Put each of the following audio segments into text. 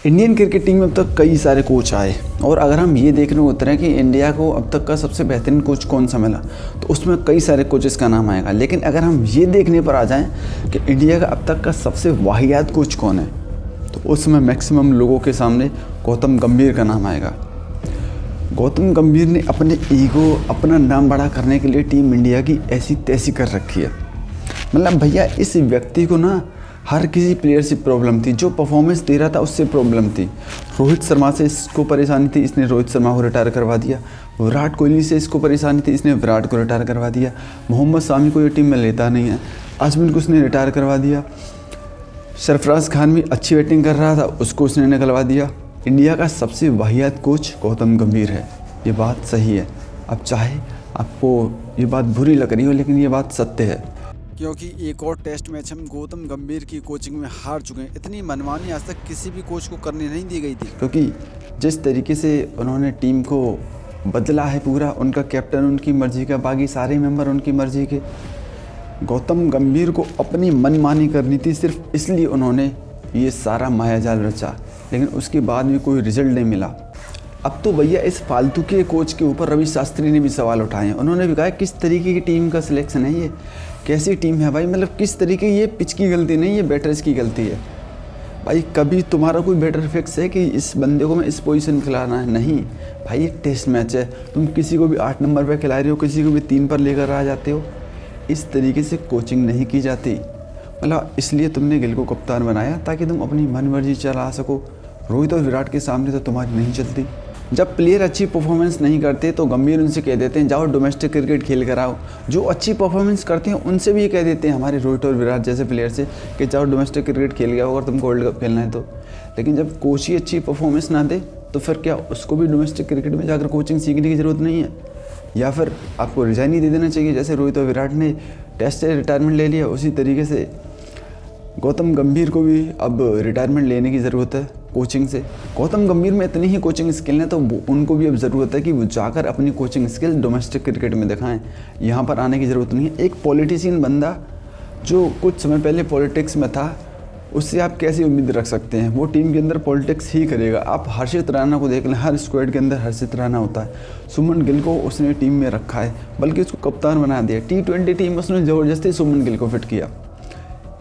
Indian cricket team में अब तक कई सारे कोच आए और अगर हम ये देखने को उतरे कि इंडिया को अब तक का सबसे बेहतरीन कोच कौन सा मिला तो उसमें कई सारे कोचेस का नाम आएगा। लेकिन अगर हम ये देखने पर आ जाएं कि इंडिया का अब तक का सबसे वाहियात कोच कौन है तो उसमें मैक्सिमम लोगों के सामने गौतम गंभीर का नाम आएगा। गौतम गंभीर ने अपने ईगो, अपना नाम बड़ा करने के लिए टीम इंडिया की ऐसी तैसी कर रखी है। मतलब भैया इस व्यक्ति को ना हर किसी प्लेयर से प्रॉब्लम थी, जो परफॉर्मेंस दे रहा था उससे प्रॉब्लम थी। रोहित शर्मा से इसको परेशानी थी, इसने रोहित शर्मा को रिटायर करवा दिया। विराट कोहली से इसको परेशानी थी, इसने विराट को रिटायर करवा दिया। मोहम्मद शामी को ये टीम में लेता नहीं है, अश्विन को उसने रिटायर करवा दिया। सरफराज खान भी अच्छी बैटिंग कर रहा था, उसको उसने निकलवा दिया। इंडिया का सबसे वाहियात कोच गौतम गंभीर है, ये बात सही है। अब चाहे आपको ये बात बुरी लग रही हो लेकिन ये बात सत्य है, क्योंकि एक और टेस्ट मैच हम गौतम गंभीर की कोचिंग में हार चुके हैं। इतनी मनमानी आज तक किसी भी कोच को करने नहीं दी गई थी, क्योंकि जिस तरीके से उन्होंने टीम को बदला है पूरा, उनका कैप्टन उनकी मर्जी का, बाकी सारे मेंबर उनकी मर्जी के। गौतम गंभीर को अपनी मनमानी करनी थी, सिर्फ इसलिए उन्होंने ये सारा मायाजाल रचा, लेकिन उसके बाद भी कोई रिजल्ट नहीं मिला। अब तो भैया इस फालतू के कोच के ऊपर रवि शास्त्री ने भी सवाल उठाए हैं। उन्होंने भी कहा किस तरीके की टीम का सिलेक्शन है, ये कैसी टीम है भाई, मतलब किस तरीके, ये पिच की गलती नहीं, ये बैटर्स की गलती है। भाई कभी तुम्हारा कोई बैटर फिक्स है कि इस बंदे को मैं इस पोजीशन में खिलाना है? नहीं भाई, एक टेस्ट मैच है, तुम किसी को भी 8 नंबर पर खिला रहे हो, किसी को भी 3 पर लेकर आ जाते हो। इस तरीके से कोचिंग नहीं की जाती। मतलब इसलिए तुमने गिल को कप्तान बनाया ताकि तुम अपनी मनमर्जी चला सको। रोहित और विराट के सामने तो तुम्हारी नहीं चलती। जब प्लेयर अच्छी परफॉर्मेंस नहीं करते तो गंभीर उनसे कह देते हैं जाओ डोमेस्टिक क्रिकेट खेल कर आओ। जो अच्छी परफॉर्मेंस करते हैं उनसे भी ये कह देते हैं, हमारे रोहित और विराट जैसे प्लेयर से, कि जाओ डोमेस्टिक क्रिकेट खेल के आओ अगर तुमको वर्ल्ड कप खेलना है तो। लेकिन जब कोच ही अच्छी परफॉर्मेंस ना दे तो फिर क्या उसको भी डोमेस्टिक क्रिकेट में जाकर कोचिंग सीखने की ज़रूरत नहीं है? या फिर आपको रिजाइन ही दे देना चाहिए? जैसे रोहित और विराट ने टेस्ट से रिटायरमेंट ले लिया, उसी तरीके से गौतम गंभीर को भी अब रिटायरमेंट लेने की ज़रूरत है कोचिंग से। गौतम गंभीर में इतनी ही कोचिंग स्किल है तो उनको भी अब ज़रूरत है कि वो जाकर अपनी कोचिंग स्किल डोमेस्टिक क्रिकेट में दिखाएं। यहाँ पर आने की ज़रूरत नहीं है। एक पॉलिटिशियन बंदा जो कुछ समय पहले पॉलिटिक्स में था, उससे आप कैसी उम्मीद रख सकते हैं? वो टीम के अंदर पॉलिटिक्स ही करेगा। आप हर्षित राणा को देख लें, हर स्क्वाड के अंदर हर्षित राणा होता है। सुमन गिल को उसने टीम में रखा है, बल्कि उसको कप्तान बना दिया। T20 टीम में उसने ज़बरदस्ती सुमन गिल को फिट किया।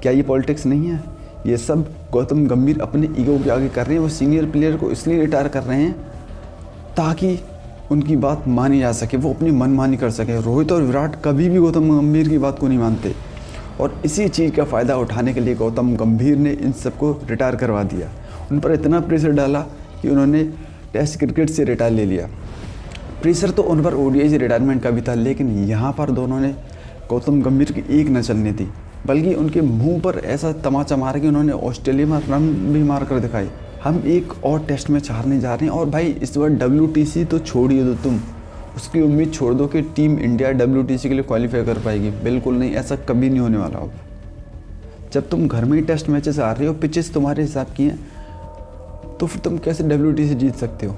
क्या ये पॉलिटिक्स नहीं है? ये सब गौतम गंभीर अपने ईगो के आगे कर रहे हैं। वो सीनियर प्लेयर को इसलिए रिटायर कर रहे हैं ताकि उनकी बात मानी जा सके, वो अपनी मनमानी कर सके। रोहित और विराट कभी भी गौतम गंभीर की बात को नहीं मानते और इसी चीज़ का फ़ायदा उठाने के लिए गौतम गंभीर ने इन सबको रिटायर करवा दिया। उन पर इतना प्रेशर डाला कि उन्होंने टेस्ट क्रिकेट से रिटायर ले लिया। प्रेशर तो उन पर ODI से रिटायरमेंट का भी था, लेकिन यहाँ पर दोनों ने गौतम गंभीर की एक न चलनी थी, बल्कि उनके मुंह पर ऐसा तमाचा मारा कि उन्होंने ऑस्ट्रेलिया में रन भी मार कर दिखाए। हम एक और टेस्ट मैच हारने जा रहे हैं और भाई इस बार WTC तो छोड़ ही दो, तुम उसकी उम्मीद छोड़ दो कि टीम इंडिया WTC के लिए क्वालिफाई कर पाएगी। बिल्कुल नहीं, ऐसा कभी नहीं होने वाला। अब जब तुम घर में ही टेस्ट मैचेस हार रहे हो, पिचेस तुम्हारे हिसाब की हैं, तो फिर तुम कैसे WTC जीत सकते हो?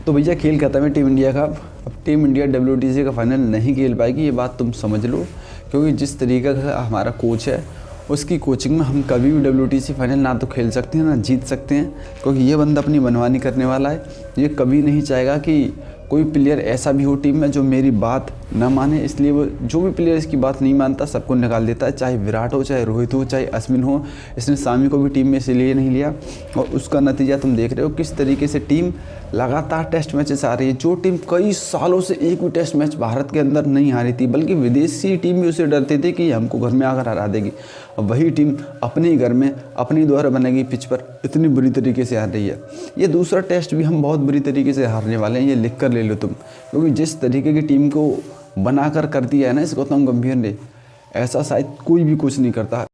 तो भैया खेल खत्म है टीम इंडिया का। अब टीम इंडिया WTC का फाइनल नहीं खेल पाएगी, ये बात तुम समझ लो। क्योंकि जिस तरीके का हमारा कोच है, उसकी कोचिंग में हम कभी भी WTC फाइनल ना तो खेल सकते हैं ना जीत सकते हैं, क्योंकि ये बंदा अपनी मनमानी करने वाला है। ये कभी नहीं चाहेगा कि कोई प्लेयर ऐसा भी हो टीम में जो मेरी बात ना माने, इसलिए वो जो भी प्लेयर इसकी बात नहीं मानता सबको निकाल देता है, चाहे विराट हो, चाहे रोहित हो, चाहे अश्विन हो। इसने शामी को भी टीम में इसलिए नहीं लिया और उसका नतीजा तुम देख रहे हो किस तरीके से टीम लगातार टेस्ट मैचेस आ रही है। जो टीम कई सालों से एक भी टेस्ट मैच भारत के अंदर नहीं हारी थी, बल्कि विदेशी टीम भी उसे डरती थी कि हमको घर में आकर हरा देगी, और वही टीम अपने ही घर में अपनी द्वारा बनेगी पिच पर इतनी बुरी तरीके से हार रही है। ये दूसरा टेस्ट भी हम बहुत बुरी तरीके से हारने वाले हैं, ये लिख कर ले लो तुम। क्योंकि जिस तरीके की टीम को बनाकर कर दिया है ना इस गौतम गंभीर ने, ऐसा शायद कोई भी कुछ नहीं करता।